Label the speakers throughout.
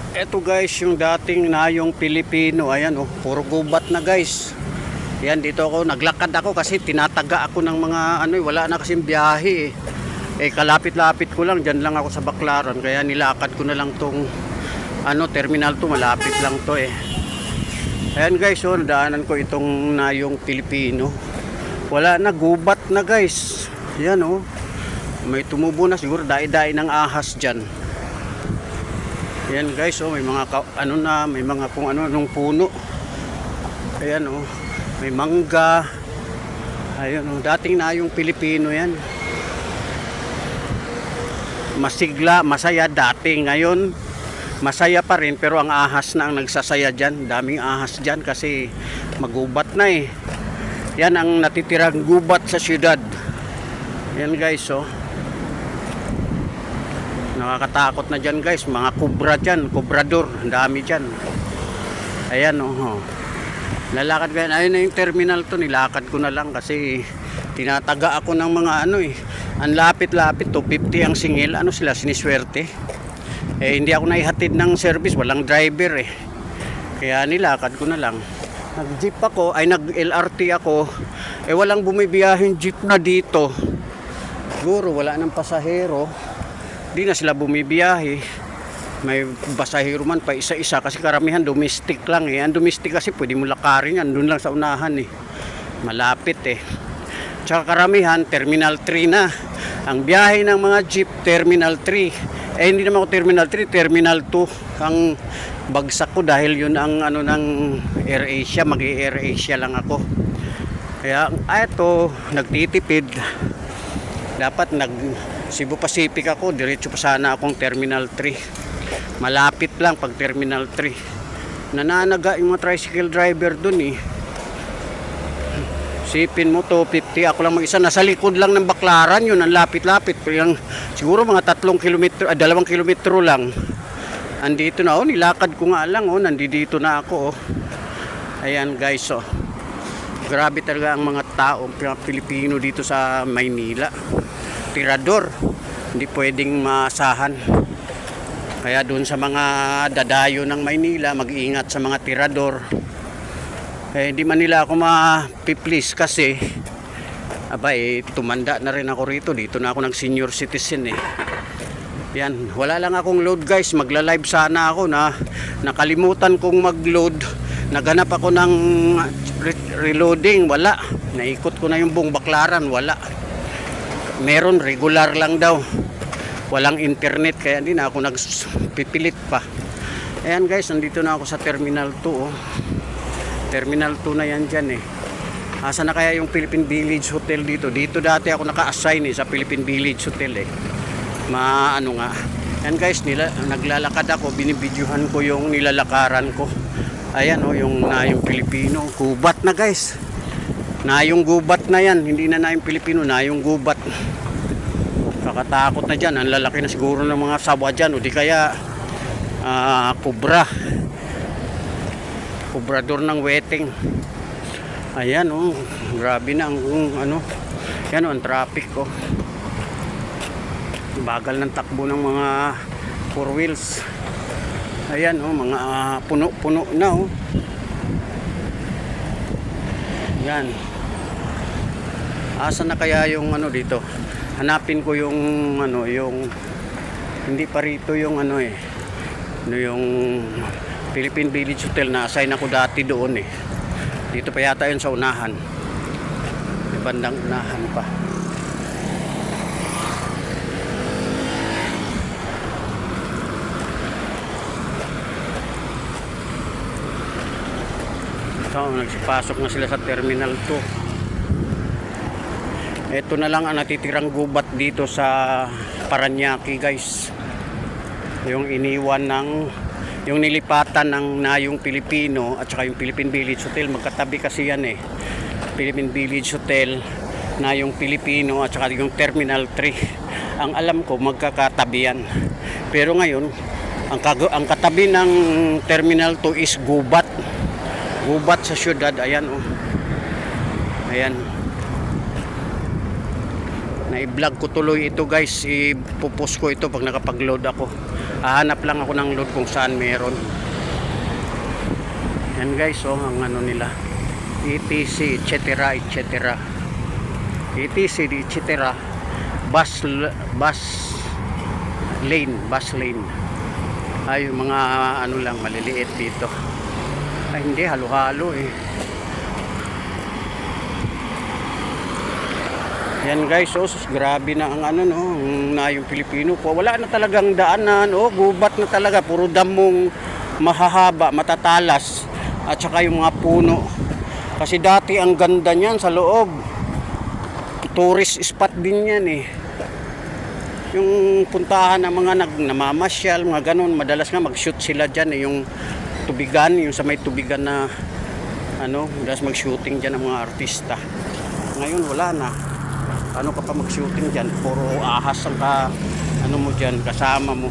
Speaker 1: Eto guys, yung dating Nayong Pilipino, ayan oh, puro gubat na guys. Yan, dito ako, naglakad ako kasi tinataga ako ng mga ano, wala na kasing biyahe eh. Kalapit-lapit ko lang, dyan lang ako sa Baclaran, kaya nilakad ko na lang tong ano, terminal to, malapit lang to eh. Ayan guys, oh, nadaanan ko itong Nayong Pilipino. Wala na, gubat na guys. Yan oh, may tumubo na siguro, dai-dai ng ahas dyan. Ayan guys, oh, may mga ano na, may mga kung ano nung puno. Ayan oh, may mangga. Ayun oh, dating Nayong Pilipino yan. Masigla, masaya dati. Ngayon, masaya pa rin pero ang ahas na ang nagsasaya dyan. Daming ahas dyan kasi magubat na eh. Yan ang natitirang gubat sa syudad. Yan guys, oh. Nakakatakot na dyan guys, mga kubra dyan, kubrador, ang dami dyan. Ayan oh. Lalakad ko yan, ayun na yung terminal to, nilakad ko na lang kasi tinataga ako ng mga ano eh. Ang lapit-lapit, 250 ang singil, ano sila, siniswerte. Hindi ako naihatid ng service, walang driver eh. Kaya nilakad ko na lang. Nag-jeep ako, ay nag-LRT ako, walang bumibiyahing jeep na dito. Siguro wala ng pasahero. Di na sila bumibiyahe. May pasahero man pa isa-isa kasi karamihan domestic lang eh. Ang domestic kasi pwede mo lakarin yan, doon lang sa unahan eh. Malapit eh. Tsaka karamihan Terminal 3 na. Ang biyahe ng mga jeep Terminal 3. Hindi naman ako Terminal 3, Terminal 2 ang bagsak ko dahil yun ang ano ng AirAsia, mag-AirAsia lang ako. Kaya eto, nagtitipid. Dapat Cebu Pacific ako, diretso pa sana akong Terminal 3. Malapit lang pag Terminal 3. Nananaga yung mga tricycle driver dun eh. Sipin mo 250, ako lang mag-isa, nasa likod lang ng Baclaran yun, ang lapit-lapit. Siguro mga 2 kilometro lang. Andito na, oh, nilakad ko nga lang, oh, nandito na ako, oh. Ayan guys, oh. Grabe talaga ang mga tao, Pilipino dito sa Maynila. Tirador, hindi pwedeng maasahan. Kaya doon sa mga dadayo ng Maynila, mag-iingat sa mga tirador. Hindi man nila ako ma-please kasi tumanda na rin ako rito. Dito na ako ng senior citizen eh. Yan, wala lang akong load guys. Magla-live sana ako na nakalimutan kong mag-load. Naghanap ako ng reloading, wala. Naikot ko na yung buong Baclaran, wala. Meron, regular lang daw. Walang internet, kaya hindi na ako nagpipilit pa. Ayan guys, nandito na ako sa Terminal 2. Oh. Terminal 2 na yan dyan eh. Asa na kaya yung Philippine Village Hotel dito? Dito dati ako naka-assign eh, sa Philippine Village Hotel eh. Ano nga. Ayan guys, naglalakad ako, binibidyuhan ko yung nilalakaran ko. Ayan oh, yung Nayong Pilipino. Gubat na guys. Nayong gubat na yan. Hindi na Nayong Pilipino, Nayong gubat. Kakatakot na dyan. Ang lalaki na siguro ng mga sawa dyan. O di kaya kubra. Kubrador ng weteng. Ayan oh. Grabe na ang ano. Yan oh, ang traffic oh. Bagal ng takbo ng mga 4 wheels. Ayan oh, mga puno-puno na oh. Yan. Asa na kaya yung ano dito? Hanapin ko yung ano, yung hindi pa rito yung ano eh. Ano yung Philippine Village Hotel, na assign ako dati doon eh. Dito pa yata yun sa unahan. May bandang unahan pa. So, nagsipasok na sila sa Terminal 2. Ito na lang ang natitirang gubat dito sa Parañaque guys. Yung iniwan ng yung nilipatan ng Nayong Pilipino at saka yung Philippine Village Hotel, magkatabi kasi yan eh. Philippine Village Hotel, Nayong Pilipino at saka yung Terminal 3. Ang alam ko magkakatabi yan. Pero ngayon, ang katabi ng Terminal 2 is gubat. Gubat sa syudad, ayan oh. Ayan. Na-vlog ko tuloy ito guys, ipopost ko ito pag nakapag-load ako. Hahanap lang ako ng load kung saan meron. Yan guys, oh, ang ano nila, ETC, etc. etc. ETC, etc. Bus lane. Ay, yung mga ano lang, maliliit dito. Ay, hindi, halo-halo eh. Yan guys, oh, grabe na ang ano, no, na yung Pilipino po. Wala na talagang daanan, oh, gubat na talaga. Puro damong mahahaba, matatalas. At saka yung mga puno. Kasi dati ang ganda niyan sa loob. Tourist spot din yan eh. Yung puntahan ng mga namamasyal, mga ganun, madalas nga mag-shoot sila dyan eh, yung tubigan, yung sa may tubigan na ano, madalas mag-shooting dyan ng mga artista. Ngayon wala na. Ano ka pa mag-shooting dyan? Puro ahas ang ano mo dyan, kasama mo.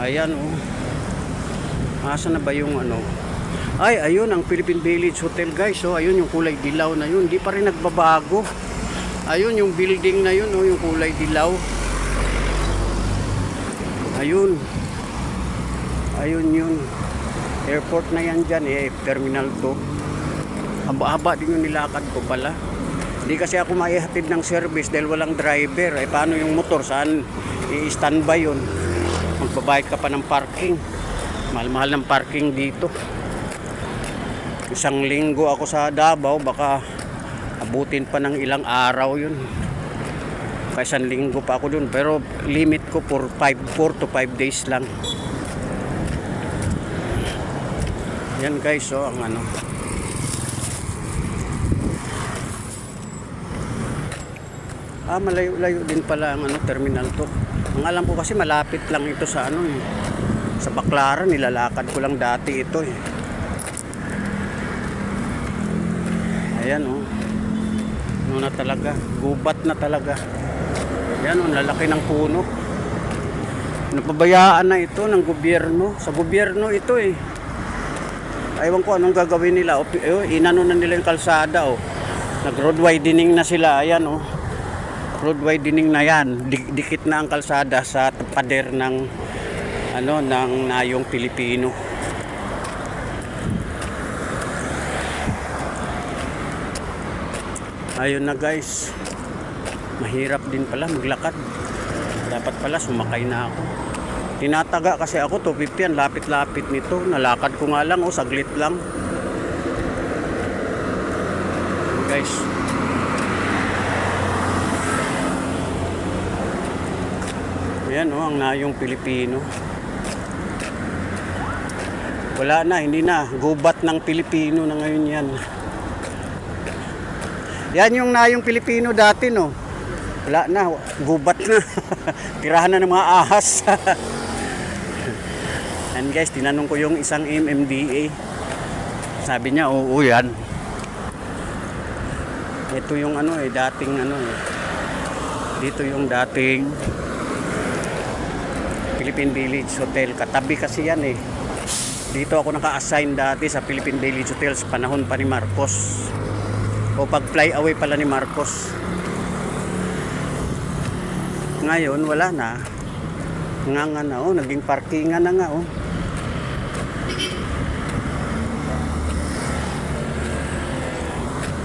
Speaker 1: Ayan oh. Asa na ba yung ano? Ay, ayun ang Philippine Village Hotel guys. Oh, ayun yung kulay dilaw na yun. Hindi pa rin nagbabago. Ayun yung building na yun, oh, yung kulay dilaw. Ayun. Ayun yun. Airport na yan dyan eh, Terminal 2. Haba-haba din yung nilakad ko pala. Hindi kasi ako maihatid ng service dahil walang driver. Eh paano yung motor? Saan i-standby yun? Magbabayad ka pa ng parking. Mahal-mahal ng parking dito. Isang linggo ako sa Davao, baka abutin pa ng ilang araw yun. Kaya isang linggo pa ako dun. Pero limit ko for 4 to 5 days lang. Yan guys, oh, ang ano. Malayo-layo din pala ang ano, Terminal 2. Ang alam ko kasi malapit lang ito sa ano eh. Sa Baclaran, nilalakad ko lang dati ito eh. Ayan oh. Ano na talaga, gubat na talaga. Ayan oh, lalaki ng puno. Napabayaan na ito ng gobyerno. Sa gobyerno ito eh. Aywan ko anong gagawin nila. Inano na nila yung kalsada oh. Nag-road widening na sila. Ayan oh. Road widening na yan. Dikit na ang kalsada sa pader ng ano, ng Nayong Pilipino. Ayun na guys. Mahirap din pala maglakad. Dapat pala sumakay na ako. Tinataga kasi ako 250 yan, lapit-lapit nito. Nalakad ko nga lang, oh, saglit lang. Guys. Ayan oh, ang Nayong Pilipino. Wala na, hindi na. Gubat ng Pilipino na ngayon yan. Yan yung Nayong Pilipino dati no. Wala na, gubat na. Tirahan na ng mga ahas. And guys, tinanong ko yung isang MMDA. Sabi niya, oo yan. Ito yung ano eh, dating ano eh. Dito yung dating Philippine Village Hotel. Katabi kasi yan eh. Dito ako naka-assign dati sa Philippine Village Hotel sa panahon pa ni Marcos. O pag fly away pala ni Marcos. Ngayon wala na. Nga na oh, naging parkingan na nga oh.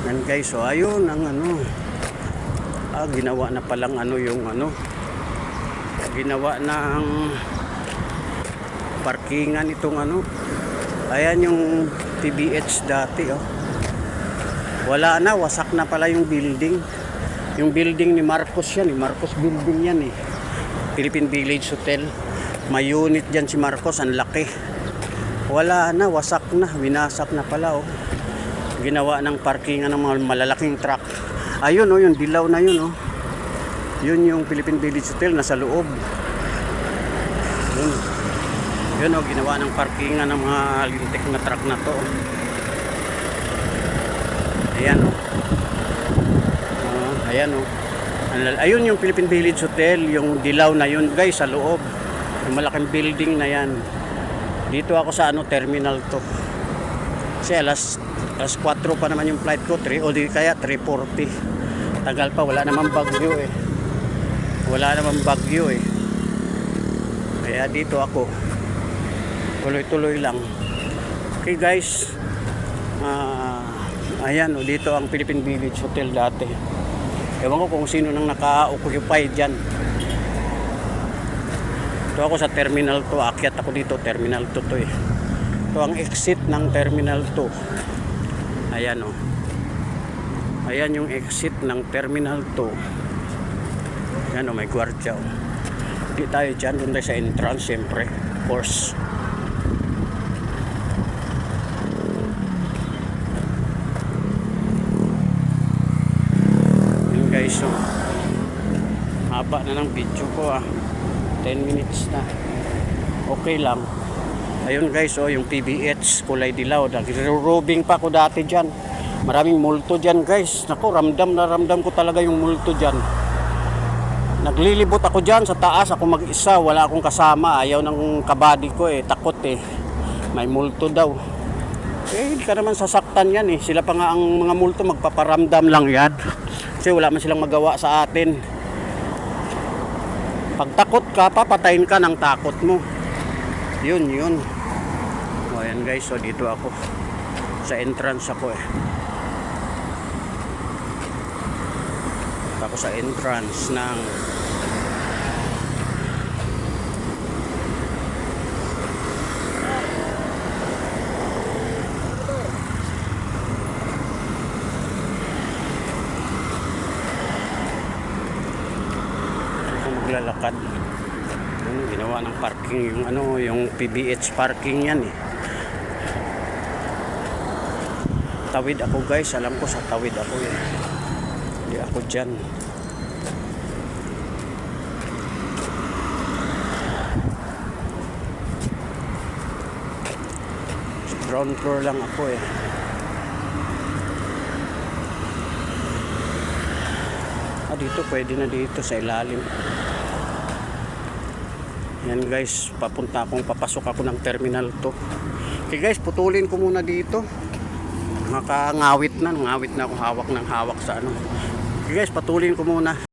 Speaker 1: Yan guys, so ayun ang ano. Ginawa na palang ano yung ano. Ginawa na ang parkingan itong ano. Ayan yung PBH dati oh. Wala na, wasak na pala yung building. Yung building ni Marcos yan, Marcos building yan eh. Philippine Village Hotel. May unit dyan si Marcos, ang laki. Wala na, wasak na, winasak na pala oh. Ginawa ng parkingan ng mga malalaking truck. Ayun oh, yung dilaw na yun oh. Yun yung Philippine Village Hotel, nasa loob. Yun. Yun oh, ginawa ng parkingan ng mga lintik na truck na to. Ayan oh. Ayan oh. Ayun yung Philippine Village Hotel, yung dilaw na yun guys sa loob. Yung malaking building na yan. Dito ako sa ano, Terminal 2. Kasi alas 4 pa naman yung flight ko, 3 o di kaya 3:40. Tagal pa, wala namang bagyo eh. Wala namang bagyo eh. Kaya dito ako tuloy-tuloy lang. Okay guys, ayan dito ang Philippine Village Hotel dati. Ewan ko kung sino nang naka-occupy dyan. Ito ako sa Terminal 2. Akyat ako dito. Terminal 2 to eh. Ito ang exit ng Terminal 2. Ayan o. Ayan yung exit ng Terminal 2. Ayan o, may gwardiya o. Hindi tayo dyan. Doon tayo sa entrance syempre. Of course. Ayan guys o. Haba na ng video ko 10 minutes na. Okay lang. Ayun guys, yung PBH kulay dilaw. Nag-robing pa ako dati dyan. Maraming multo dyan guys. Naku, ramdam na ramdam ko talaga yung multo dyan. Naglilibot ako dyan sa taas. Ako mag-isa. Wala akong kasama. Ayaw ng kabady ko eh. Takot eh. May multo daw. Eh, hindi ka naman sasaktan yan eh. Sila pa nga ang mga multo magpaparamdam lang yan. Kasi wala man silang magawa sa atin. Pag takot ka, papatayin ka ng takot mo. Yun. O, ayan guys, so dito ako. Sa entrance ako eh. Ako sa entrance ng lalakad. Ginawa ng parking yung PBH parking yan eh. Tawid ako guys, alam ko sa tawid ako eh. Hindi ako dyan. Ground floor lang ako eh. Dito pwede na dito sa ilalim. Yan guys, papasok ako ng Terminal 2. Okay guys, putulin ko muna dito. Ngawit na ako hawak ng hawak sa Okay guys, patulin ko muna.